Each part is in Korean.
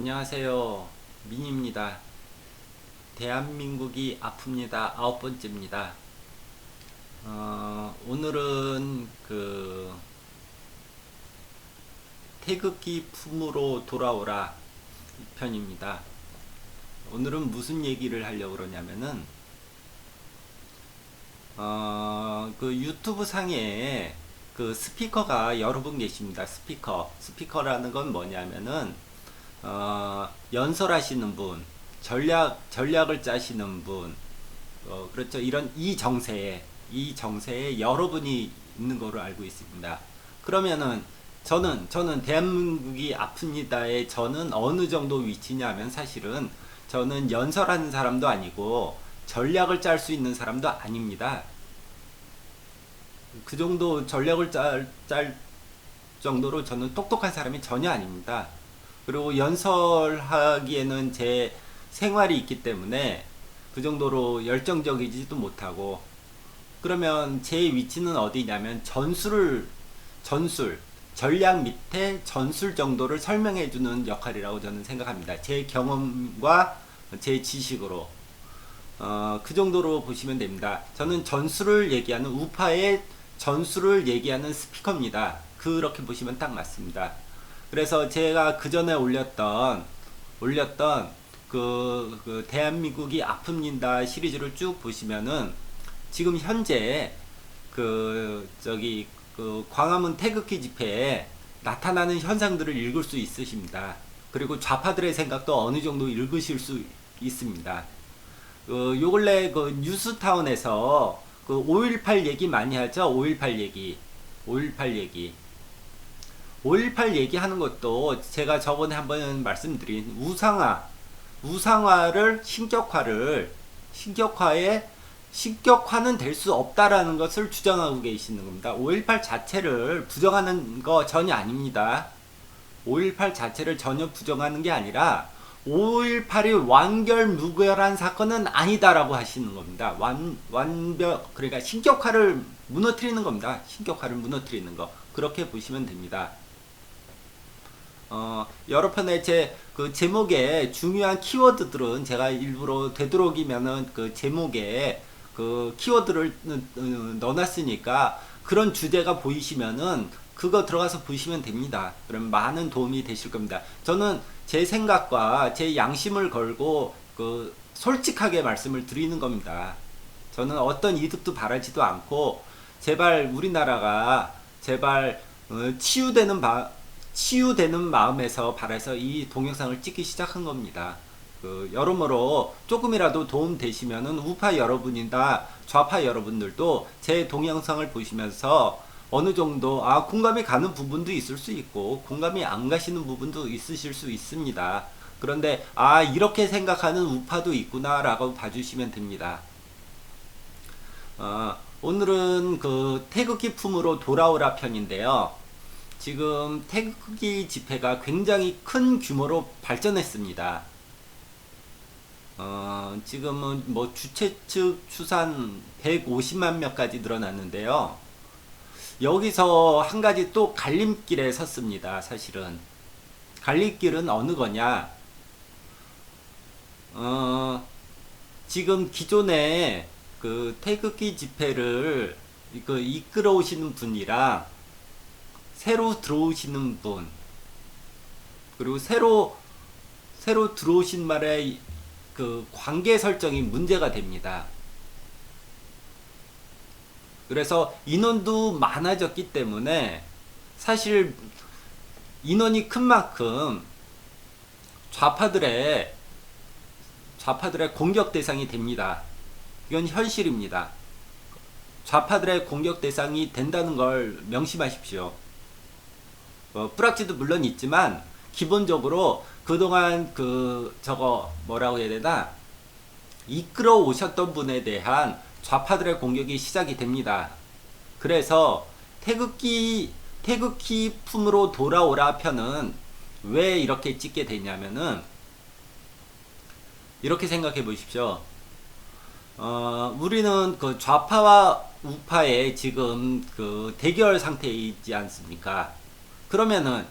안녕하세요. 민입니다. 대한민국이 아픕니다. 9번째입니다. 오늘은 태극기 품으로 돌아오라 편입니다. 오늘은 무슨 얘기를 하려고 그러냐면은 유튜브 상에 스피커가 여러 분 계십니다. 스피커라는 건 뭐냐면은 연설하시는 분, 전략을 짜시는 분, 그렇죠. 이 정세에 여러분이 있는 거로 알고 있습니다. 그러면은 저는 대한민국이 아픕니다에 저는 어느 정도 위치냐면 사실은 저는 연설하는 사람도 아니고 전략을 짤 수 있는 사람도 아닙니다. 그 정도 전략을 짤 정도로 저는 똑똑한 사람이 전혀 아닙니다. 그리고 연설하기에는 제 생활이 있기 때문에 그 정도로 열정적이지도 못하고, 그러면 제 위치는 어디냐면 전략 밑에 전술 정도를 설명해주는 역할이라고 저는 생각합니다. 제 경험과 제 지식으로 그 정도로 보시면 됩니다. 저는 전술을 얘기하는 우파의 전술을 얘기하는 스피커입니다. 그렇게 보시면 딱 맞습니다. 그래서 제가 그 전에 올렸던 대한민국이 아픕니다 시리즈를 쭉 보시면은 지금 현재 광화문 태극기 집회에 나타나는 현상들을 읽을 수 있으십니다. 그리고 좌파들의 생각도 어느 정도 읽으실 수 있습니다. 요 근래 뉴스타운에서 5.18 얘기 많이 하죠. 5.18 얘기. 5.18 얘기. 5.18 얘기하는 것도 제가 저번에 한번 말씀드린 우상화를 신격화는 될 수 없다라는 것을 주장하고 계시는 겁니다. 5.18 자체를 부정하는 거 전혀 아닙니다. 5.18 자체를 전혀 부정하는 게 아니라 5.18이 완결무결한 사건은 아니다라고 하시는 겁니다. 그러니까 신격화를 무너뜨리는 겁니다. 신격화를 무너뜨리는 거. 그렇게 보시면 됩니다. 여러 편의 제목에 중요한 키워드들은 제가 일부러 되도록이면은 제목에 키워드를 넣어놨으니까 그런 주제가 보이시면은 그거 들어가서 보시면 됩니다. 그럼 많은 도움이 되실 겁니다. 저는 제 생각과 제 양심을 걸고 솔직하게 말씀을 드리는 겁니다. 저는 어떤 이득도 바라지도 않고 제발 우리나라가 치유되는 마음에서 바라서 이 동영상을 찍기 시작한 겁니다. 여러모로 조금이라도 도움 되시면은 우파 여러분이나 좌파 여러분들도 제 동영상을 보시면서 어느 정도 공감이 가는 부분도 있을 수 있고 공감이 안 가시는 부분도 있으실 수 있습니다. 그런데 이렇게 생각하는 우파도 있구나라고 봐주시면 됩니다. 오늘은 태극기 품으로 돌아오라 편인데요. 지금 태극기 집회가 굉장히 큰 규모로 발전했습니다. 지금은 주최 측 추산 150만 명까지 늘어났는데요. 여기서 한 가지 또 갈림길에 섰습니다. 사실은 갈림길은 어느 거냐? 지금 기존에 태극기 집회를 이끌어 오시는 분이랑 새로 들어오시는 분, 그리고 새로 들어오신 말에 관계 설정이 문제가 됩니다. 그래서 인원도 많아졌기 때문에 사실 인원이 큰 만큼 좌파들의 공격 대상이 됩니다. 이건 현실입니다. 좌파들의 공격 대상이 된다는 걸 명심하십시오. 뿌락지도 물론 있지만 기본적으로 그동안 뭐라고 해야 되나, 이끌어 오셨던 분에 대한 좌파들의 공격이 시작이 됩니다. 그래서 태극기 품으로 돌아오라 편은 왜 이렇게 찍게 되냐면은 이렇게 생각해 보십시오. 우리는 좌파와 우파의 지금 대결 상태에 있지 않습니까? 그러면은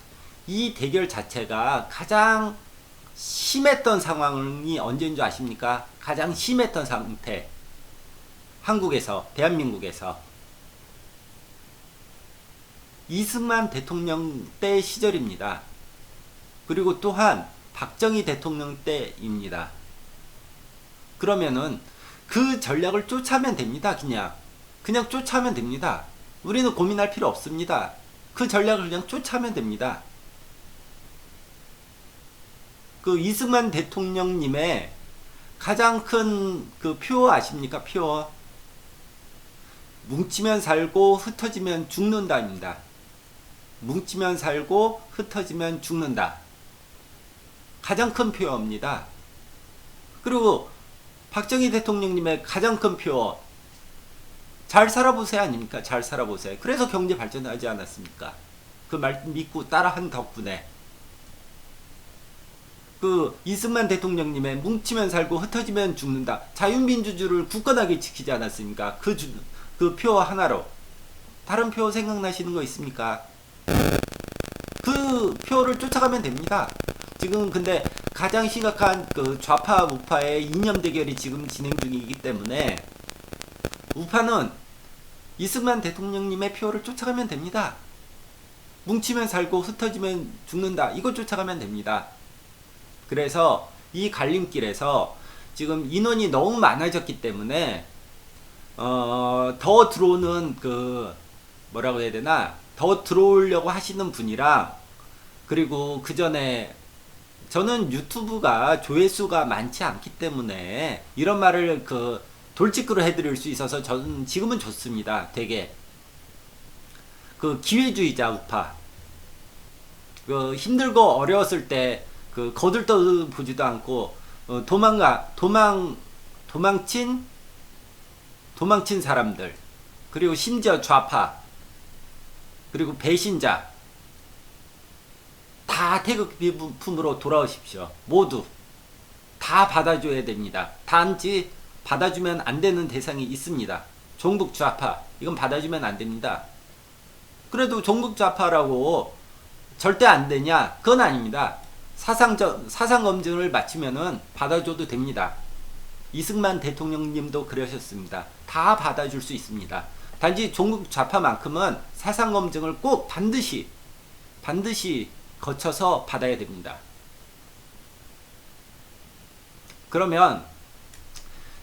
이 대결 자체가 가장 심했던 상황이 언제인 줄 아십니까? 가장 심했던 상태. 한국에서, 대한민국에서. 이승만 대통령 때 시절입니다. 그리고 또한 박정희 대통령 때입니다. 그러면은 그 전략을 쫓아면 됩니다. 그냥 쫓아면 됩니다. 우리는 고민할 필요 없습니다. 그 전략을 그냥 쫓아면 됩니다. 그 이승만 대통령님의 가장 큰 그 표 아십니까? 표. 뭉치면 살고 흩어지면 죽는다입니다. 뭉치면 살고 흩어지면 죽는다. 가장 큰 표어입니다. 그리고 박정희 대통령님의 가장 큰 표어, 잘 살아보세요 아닙니까? 잘 살아보세요. 그래서 경제 발전하지 않았습니까? 그 말 믿고 따라한 덕분에. 그 이승만 대통령님의 뭉치면 살고 흩어지면 죽는다. 자유민주주의를 굳건하게 지키지 않았습니까? 그 표 하나로. 다른 표 생각나시는 거 있습니까? 그 표를 쫓아가면 됩니다. 지금 근데 가장 심각한 그 좌파 우파의 이념 대결이 지금 진행 중이기 때문에 우파는 이승만 대통령님의 표를 쫓아가면 됩니다. 뭉치면 살고 흩어지면 죽는다. 이거 쫓아가면 됩니다. 그래서 이 갈림길에서 지금 인원이 너무 많아졌기 때문에 더 들어오는 그 뭐라고 해야 되나, 더 들어오려고 하시는 분이랑, 그리고 그 전에 저는 유튜브가 조회수가 많지 않기 때문에 이런 말을 그 돌직구로 해드릴 수 있어서 저는 지금은 좋습니다. 되게 그 기회주의자 우파, 그 힘들고 어려웠을 때 그 거들떠 보지도 않고 도망친 사람들, 그리고 심지어 좌파, 그리고 배신자 다 태극기품으로 돌아오십시오. 모두 다 받아줘야 됩니다. 단지 받아주면 안 되는 대상이 있습니다. 종북 좌파, 이건 받아주면 안 됩니다. 그래도 종북 좌파라고 절대 안 되냐? 그건 아닙니다. 사상 검증을 마치면은 받아줘도 됩니다. 이승만 대통령님도 그러셨습니다. 다 받아줄 수 있습니다. 단지 종북 좌파만큼은 사상 검증을 꼭 반드시 거쳐서 받아야 됩니다. 그러면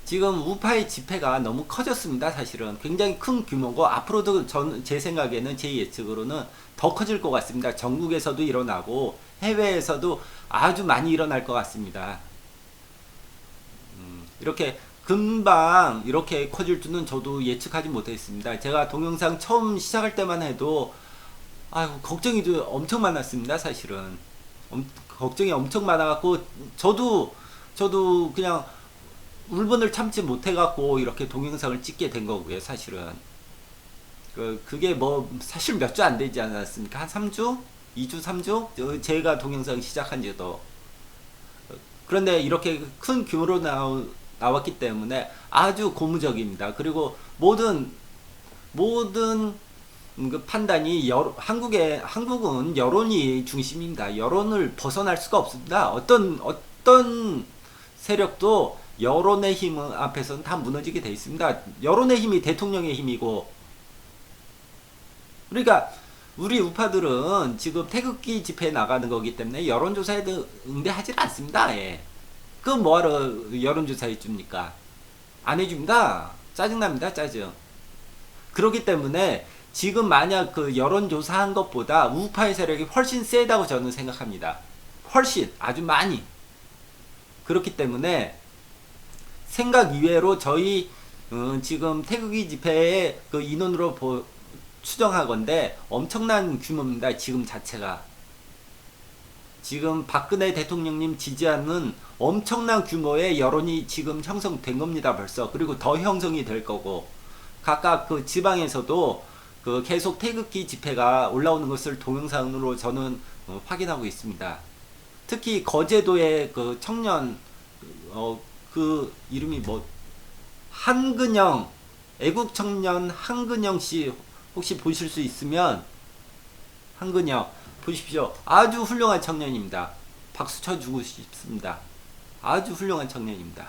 지금 우파의 집회가 너무 커졌습니다. 사실은 굉장히 큰 규모고 앞으로도 제 생각에는, 제 예측으로는 더 커질 것 같습니다. 전국에서도 일어나고 해외에서도 아주 많이 일어날 것 같습니다. 이렇게 금방 이렇게 커질 줄은 저도 예측하지 못했습니다. 제가 동영상 처음 시작할 때만 해도 아이고 걱정이 엄청 많았습니다. 사실은 걱정이 엄청 많아갖고 저도 그냥 울분을 참지 못해갖고 이렇게 동영상을 찍게 된 거고요. 사실은 그게 뭐 사실 몇 주 안 되지 않았습니까? 한 3주? 2주? 3주? 제가 동영상 시작한 지도. 그런데 이렇게 큰 규모로 나왔기 때문에 아주 고무적입니다. 그리고 모든 그 판단이 한국은 여론이 중심입니다. 여론을 벗어날 수가 없습니다. 어떤 세력도 여론의 힘 앞에서는 다 무너지게 돼 있습니다. 여론의 힘이 대통령의 힘이고, 그러니까 우리 우파들은 지금 태극기 집회에 나가는 거기 때문에 여론조사에 응대하지 않습니다. 예. 그건 뭐하러 여론조사 해줍니까? 안 해줍니다. 짜증납니다. 짜증. 그렇기 때문에 지금 만약 그 여론조사한 것보다 우파의 세력이 훨씬 세다고 저는 생각합니다. 훨씬, 아주 많이. 그렇기 때문에 생각 이외로 저희 지금 태극기 집회의 그 인원으로 추정하건대 엄청난 규모입니다. 지금 자체가. 지금 박근혜 대통령님 지지하는 엄청난 규모의 여론이 지금 형성된 겁니다. 벌써. 그리고 더 형성이 될 거고, 각각 그 지방에서도 그 계속 태극기 집회가 올라오는 것을 동영상으로 저는 확인하고 있습니다. 특히 거제도의 그 청년, 그 이름이 뭐 한근영, 애국청년 한근영 씨 혹시 보실 수 있으면 한근영 보십시오. 아주 훌륭한 청년입니다. 박수 쳐주고 싶습니다. 아주 훌륭한 청년입니다.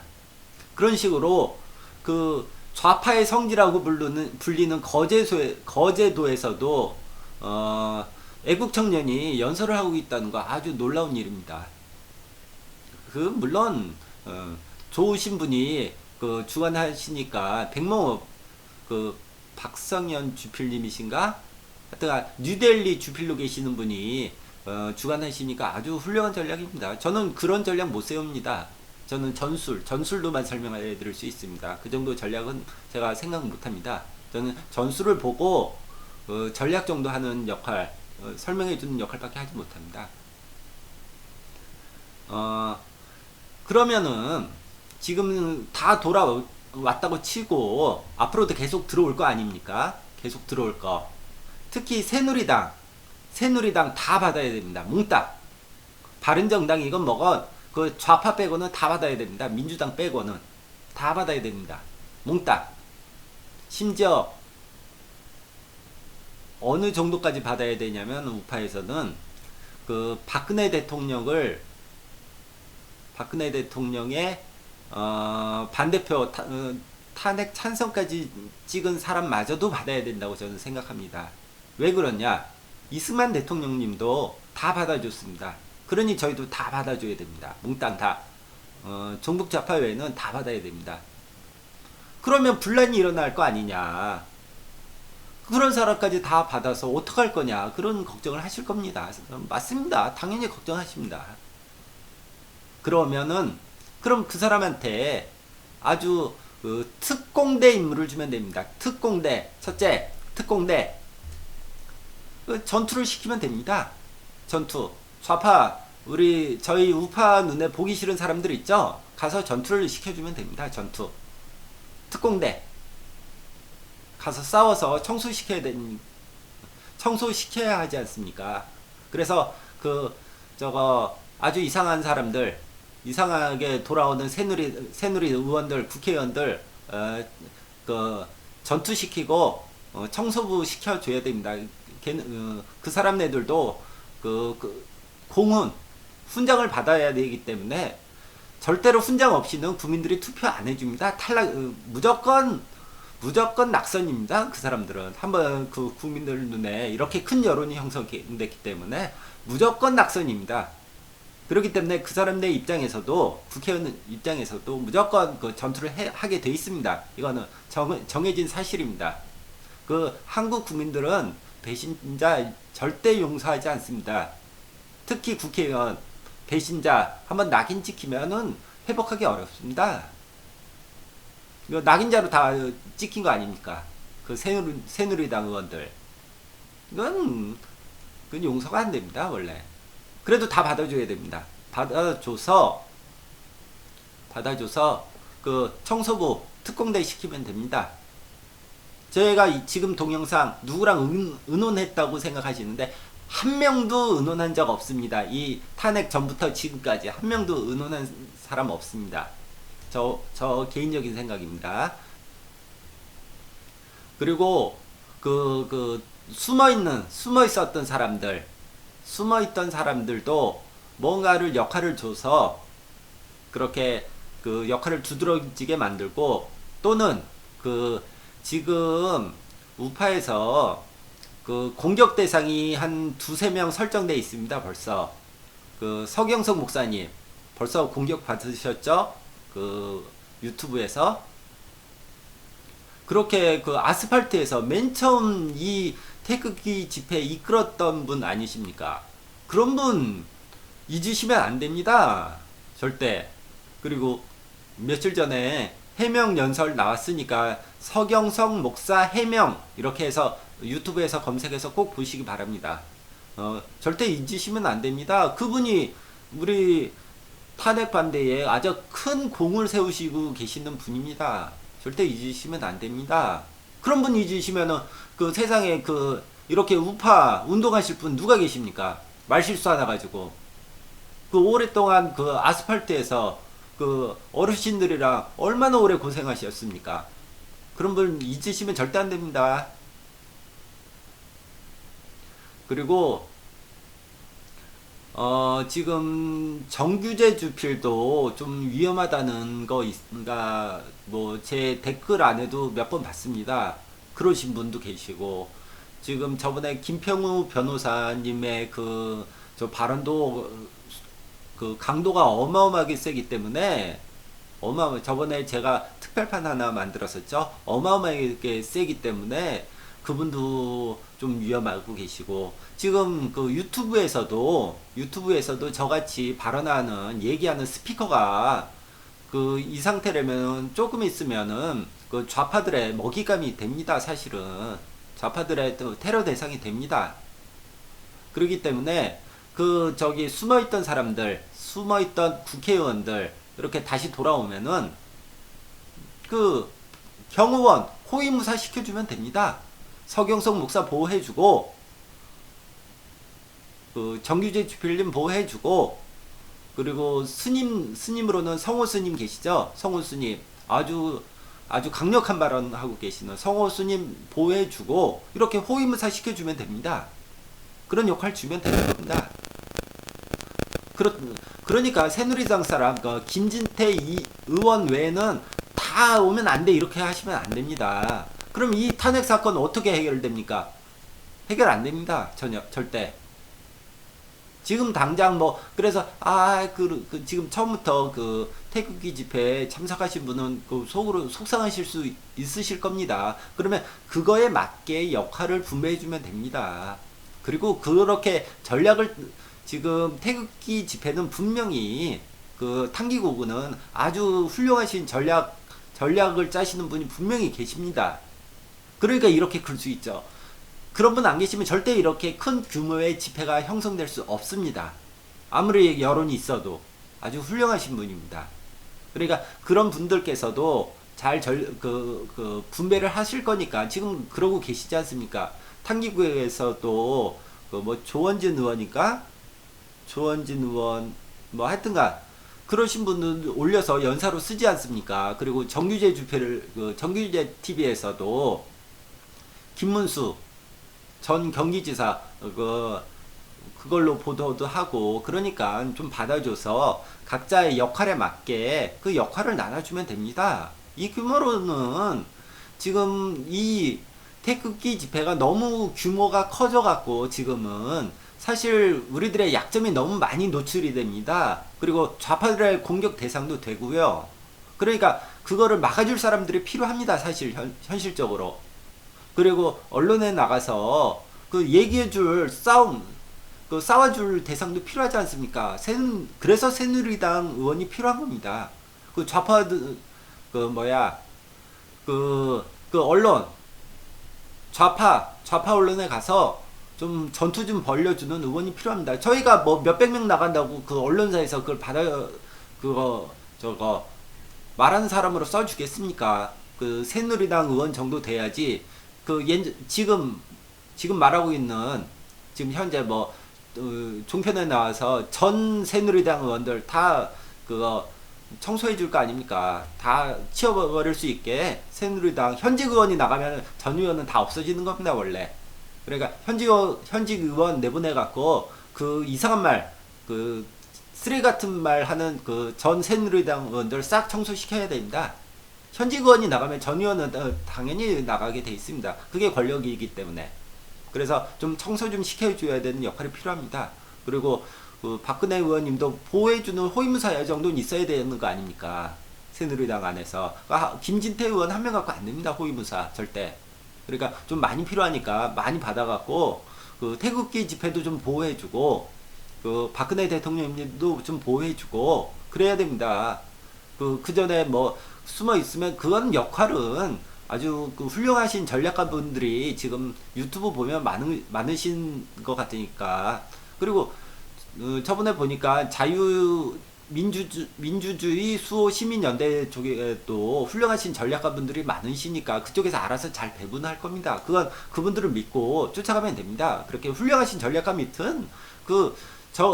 그런 식으로 그 좌파의 성지라고 불리는 거제도에서도 애국 청년이 연설을 하고 있다는 거 아주 놀라운 일입니다. 물론 좋으신 분이 그 주관하시니까 백몽업 그 박성현 주필님이신가? 하여튼 뉴델리 주필로 계시는 분이 주관하시니까 아주 훌륭한 전략입니다. 저는 그런 전략 못 세웁니다. 저는 전술로만 설명해 드릴 수 있습니다. 그 정도 전략은 제가 생각 못 합니다. 저는 전술을 보고 전략 정도 하는 역할, 설명해 주는 역할밖에 하지 못합니다. 그러면은 지금 다 돌아왔다고 치고 앞으로도 계속 들어올 거 아닙니까? 계속 들어올 거. 특히 새누리당 다 받아야 됩니다. 몽땅. 바른정당 이건 뭐건 그 좌파 빼고는 다 받아야 됩니다. 민주당 빼고는 다 받아야 됩니다. 몽땅. 심지어 어느 정도까지 받아야 되냐면 우파에서는 그 박근혜 대통령의 반대표 탄핵 찬성까지 찍은 사람마저도 받아야 된다고 저는 생각합니다. 왜 그러냐? 이승만 대통령님도 다 받아줬습니다. 그러니 저희도 다 받아줘야 됩니다. 몽땅 다. 종북 좌파 외에는 다 받아야 됩니다. 그러면 분란이 일어날 거 아니냐. 그런 사람까지 다 받아서 어떡할 거냐. 그런 걱정을 하실 겁니다. 맞습니다. 당연히 걱정하십니다. 그럼 그 사람한테 아주 특공대 임무를 주면 됩니다. 특공대. 첫째, 특공대. 전투를 시키면 됩니다. 전투. 좌파, 저희 우파 눈에 보기 싫은 사람들 있죠? 가서 전투를 시켜주면 됩니다. 전투. 특공대. 가서 싸워서 청소시켜야 하지 않습니까? 그래서 아주 이상한 사람들, 이상하게 돌아오는 새누리 의원들, 국회의원들, 전투시키고, 청소부 시켜줘야 됩니다. 그 사람네들도, 훈장을 받아야 되기 때문에, 절대로 훈장 없이는 국민들이 투표 안 해줍니다. 무조건 낙선입니다. 그 사람들은. 한번 그 국민들 눈에 이렇게 큰 여론이 형성됐기 때문에, 무조건 낙선입니다. 그렇기 때문에 그 사람들 입장에서도 국회의원 입장에서도 무조건 그 전투를 하게 돼 있습니다. 이거는 정해진 사실입니다. 한국 국민들은 배신자 절대 용서하지 않습니다. 특히 국회의원 배신자 한번 낙인 찍히면은 회복하기 어렵습니다. 이거 낙인자로 다 찍힌 거 아닙니까? 그 새누리당 의원들. 이건 용서가 안 됩니다, 원래. 그래도 다 받아줘야 됩니다. 받아줘서 그 청소부 특공대 시키면 됩니다. 저희가 지금 동영상 누구랑 의논했다고 생각하시는데 한 명도 의논한 적 없습니다. 이 탄핵 전부터 지금까지 한 명도 의논한 사람 없습니다. 저 개인적인 생각입니다. 그리고 숨어 있었던 사람들도 뭔가를 역할을 줘서 그렇게 그 역할을 두드러지게 만들고, 또는 지금 우파에서 공격 대상이 한 두세 명 설정돼 있습니다. 벌써 서경석 목사님 벌써 공격 받으셨죠? 유튜브에서. 그렇게 아스팔트에서 맨 처음 이 태극기 집회 이끌었던 분 아니십니까? 그런 분 잊으시면 안 됩니다. 절대. 그리고 며칠 전에 해명 연설 나왔으니까 서경석 목사 해명 이렇게 해서 유튜브에서 검색해서 꼭 보시기 바랍니다. 절대 잊으시면 안 됩니다. 그분이 우리 탄핵 반대에 아주 큰 공을 세우시고 계시는 분입니다. 절대 잊으시면 안 됩니다. 그런 분 잊으시면은 세상에 이렇게 우파 운동하실 분 누가 계십니까? 말실수 하나 가지고 오랫동안 아스팔트에서 어르신들이랑 얼마나 오래 고생하셨습니까? 그런 분 잊으시면 절대 안 됩니다. 그리고 지금 정규제 주필도 좀 위험하다는 거가 뭐 제 댓글 안에도 몇 번 봤습니다. 그러신 분도 계시고, 지금 저번에 김평우 변호사님의 저 발언도 그 강도가 어마어마하게 세기 때문에 저번에 제가 특별판 하나 만들었었죠. 어마어마하게 세기 때문에 그분도 좀 위험하고 계시고, 지금 그 유튜브에서도 저같이 발언하는 얘기하는 스피커가 이 상태라면 조금 있으면은 그 좌파들의 먹잇감이 됩니다. 사실은 좌파들의 또 테러 대상이 됩니다. 그렇기 때문에 저기 숨어있던 사람들, 숨어있던 국회의원들 이렇게 다시 돌아오면은 그 경호원 호위무사 시켜주면 됩니다. 서경석 목사 보호해주고, 정규제 주필님 보호해주고, 그리고 스님으로는 성호 스님 계시죠? 성호 스님 아주 강력한 발언하고 계시는 성호 스님 보호해주고, 이렇게 호위무사 시켜주면 됩니다. 그런 역할 주면 되는 겁니다. 그러니까 새누리당 사람 김진태 의원 외에는 다 오면 안 돼, 이렇게 하시면 안 됩니다. 그럼 이 탄핵 사건 어떻게 해결됩니까? 해결 안 됩니다. 전혀 절대. 지금 당장 그래서 지금 처음부터 태극기 집회에 참석하신 분은 속으로 속상하실 수 있으실 겁니다. 그러면 그거에 맞게 역할을 분배해 주면 됩니다. 그리고 그렇게 지금 태극기 집회는 분명히 탕기국은 아주 훌륭하신 전략을 짜시는 분이 분명히 계십니다. 그러니까 이렇게 클 수 있죠. 그런 분 안 계시면 절대 이렇게 큰 규모의 집회가 형성될 수 없습니다. 아무리 여론이 있어도 아주 훌륭하신 분입니다. 그러니까 그런 분들께서도 잘 분배를 하실 거니까 지금 그러고 계시지 않습니까? 탕기구에서도 조원진 의원인가? 조원진 의원 하여튼간 그러신 분들 올려서 연사로 쓰지 않습니까? 그리고 정규제 주패를 정규제 TV에서도 김문수 전 경기지사 그걸로 보도도 하고, 그러니까 좀 받아줘서 각자의 역할에 맞게 그 역할을 나눠주면 됩니다. 이 규모로는 지금 이 태극기 집회가 너무 규모가 커져갖고 지금은 사실 우리들의 약점이 너무 많이 노출이 됩니다. 그리고 좌파들의 공격 대상도 되고요. 그러니까 그거를 막아줄 사람들이 필요합니다. 사실 현실적으로. 그리고 언론에 나가서 얘기해줄 싸워줄 대상도 필요하지 않습니까? 그래서 새누리당 의원이 필요한 겁니다. 좌파들, 언론, 좌파 언론에 가서 좀 전투 좀 벌려주는 의원이 필요합니다. 저희가 몇백 명 나간다고 언론사에서 그걸 말하는 사람으로 써주겠습니까? 새누리당 의원 정도 돼야지. 지금 말하고 있는, 지금 현재 종편에 나와서 전 새누리당 의원들 다 청소해 줄 거 아닙니까? 다 치워버릴 수 있게 새누리당 현직 의원이 나가면 전 의원은 다 없어지는 겁니다, 원래. 그러니까 현직 의원 내보내갖고 이상한 말, 쓰레기 같은 말 하는 전 새누리당 의원들 싹 청소시켜야 됩니다. 현직 의원이 나가면 전 의원은 당연히 나가게 돼 있습니다. 그게 권력이기 때문에. 그래서 좀 청소 좀 시켜줘야 되는 역할이 필요합니다. 그리고 박근혜 의원님도 보호해주는 호위무사 정도는 있어야 되는 거 아닙니까? 새누리당 안에서. 김진태 의원 한 명 갖고 안 됩니다. 호위무사 절대. 그러니까 좀 많이 필요하니까 많이 받아갖고 태극기 집회도 좀 보호해주고, 박근혜 대통령님도 좀 보호해주고 그래야 됩니다. 그 전에 숨어 있으면 그건 역할은 아주 훌륭하신 전략가 분들이 지금 유튜브 보면 많으신 것 같으니까. 그리고 저번에 보니까 민주주의 수호 시민연대 쪽에도 훌륭하신 전략가 분들이 많으시니까 그쪽에서 알아서 잘 배분할 겁니다. 그분들을 믿고 쫓아가면 됩니다. 그렇게 훌륭하신 전략가 밑은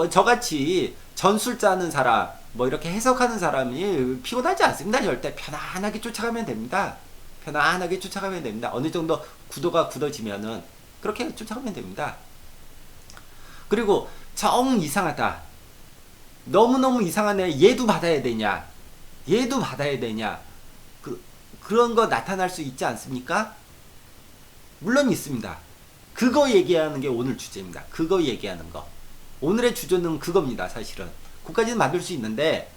저같이 전술 짜는 사람, 이렇게 해석하는 사람이 피곤하지 않습니다. 절대 편안하게 쫓아가면 됩니다. 편안하게 쫓아가면 됩니다. 어느 정도 구도가 굳어지면은 그렇게 쫓아가면 됩니다. 그리고 정 이상하다. 너무너무 이상하네. 얘도 받아야 되냐? 얘도 받아야 되냐? 그런 거 나타날 수 있지 않습니까? 물론 있습니다. 그거 얘기하는 게 오늘 주제입니다. 그거 얘기하는 거. 오늘의 주제는 그겁니다. 사실은. 그까지는 만들 수 있는데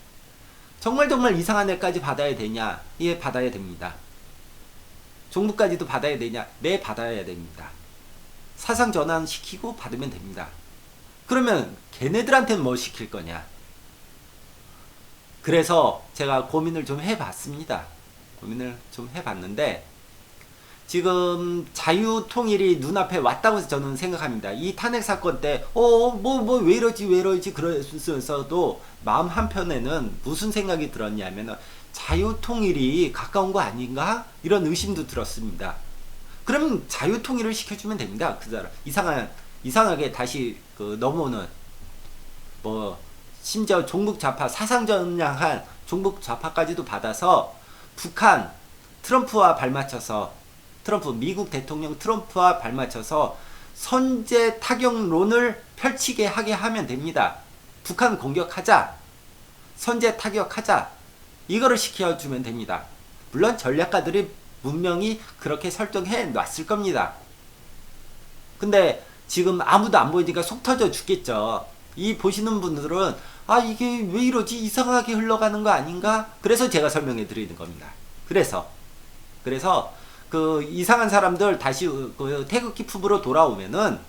정말 이상한 애까지 받아야 되냐? 예, 받아야 됩니다. 종부까지도 받아야 되냐? 네, 받아야 됩니다. 사상 전환 시키고 받으면 됩니다. 그러면 걔네들한테는 뭐 시킬 거냐? 그래서 제가 고민을 좀 해봤습니다. 고민을 좀 해봤는데 지금 자유통일이 눈앞에 왔다고 저는 생각합니다. 이 탄핵 사건 때 왜 이러지 그러면서도 마음 한편에는 무슨 생각이 들었냐면 자유통일이 가까운 거 아닌가? 이런 의심도 들었습니다. 그럼 자유통일을 시켜주면 됩니다. 그 사람 이상하게 다시 넘어오는 심지어 종북 좌파 사상전향한 종북 좌파까지도 받아서 북한 트럼프와 발맞춰서 미국 대통령 트럼프와 발맞춰서 선제 타격론을 펼치게 하게 하면 됩니다. 북한 공격하자, 선제 타격하자, 이거를 시켜주면 됩니다. 물론 전략가들이 분명히 그렇게 설정해 놨을 겁니다. 근데 지금 아무도 안 보이니까 속 터져 죽겠죠. 이 보시는 분들은 이게 왜 이러지? 이상하게 흘러가는 거 아닌가? 그래서 제가 설명해 드리는 겁니다. 그래서 그 이상한 사람들 다시 태극기 품으로 돌아오면은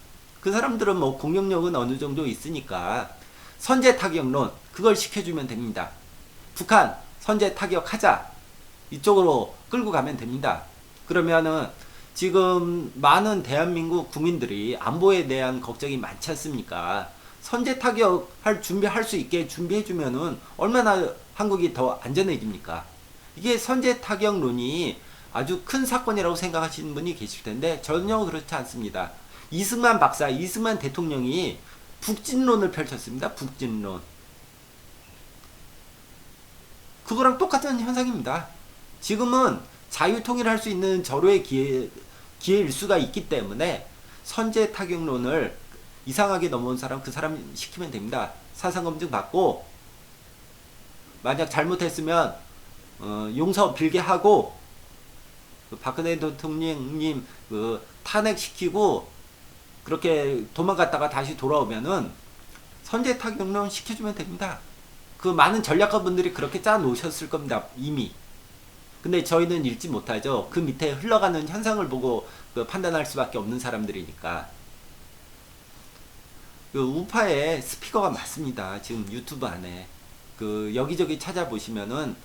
그 사람들은 뭐 공격력은 어느 정도 있으니까 선제 타격론 그걸 시켜주면 됩니다. 북한 선제 타격하자, 이쪽으로 끌고 가면 됩니다. 그러면은 지금 많은 대한민국 국민들이 안보에 대한 걱정이 많지 않습니까? 선제 타격할 준비할 수 있게 준비해주면은 얼마나 한국이 더 안전해집니까? 이게 선제 타격론이 아주 큰 사건이라고 생각하시는 분이 계실 텐데 전혀 그렇지 않습니다. 이승만 박사, 이승만 대통령이 북진론을 펼쳤습니다. 북진론. 그거랑 똑같은 현상입니다. 지금은 자유통일할 수 있는 절호의 기회일 수가 있기 때문에 선제 타격론을 이상하게 넘어온 사람, 그 사람 시키면 됩니다. 사상검증 받고 만약 잘못했으면 용서 빌게 하고 박근혜 대통령님 탄핵시키고 그렇게 도망갔다가 다시 돌아오면은 선제 타격론 시켜주면 됩니다. 그 많은 전략가분들이 그렇게 짜 놓으셨을 겁니다. 이미. 근데 저희는 읽지 못하죠. 그 밑에 흘러가는 현상을 보고 판단할 수밖에 없는 사람들이니까. 우파에 스피커가 많습니다. 지금 유튜브 안에. 여기저기 찾아보시면은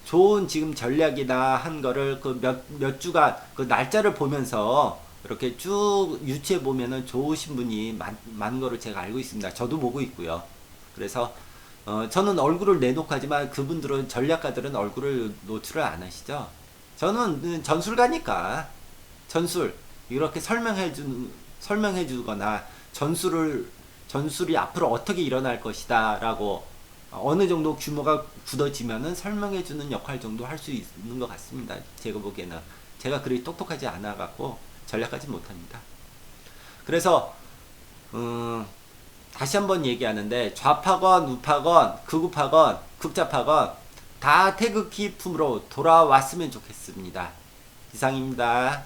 좋은 지금 전략이나 한 거를 몇 주간 날짜를 보면서 이렇게 쭉 유추해 보면은 좋으신 분이 많은 거를 제가 알고 있습니다. 저도 보고 있고요. 그래서 저는 얼굴을 내놓고 하지만 그분들은 전략가들은 얼굴을 노출을 안 하시죠. 저는 전술가니까 전술 이렇게 설명해 주거나 전술이 앞으로 어떻게 일어날 것이다 라고 어느 정도 규모가 굳어지면은 설명해 주는 역할 정도 할 수 있는 것 같습니다. 제가 보기에는 제가 그리 똑똑하지 않아 갖고 전략하지 못합니다. 그래서 다시 한번 얘기하는데 좌파건 우파건 극우파건 극좌파건 다 태극기 품으로 돌아왔으면 좋겠습니다. 이상입니다.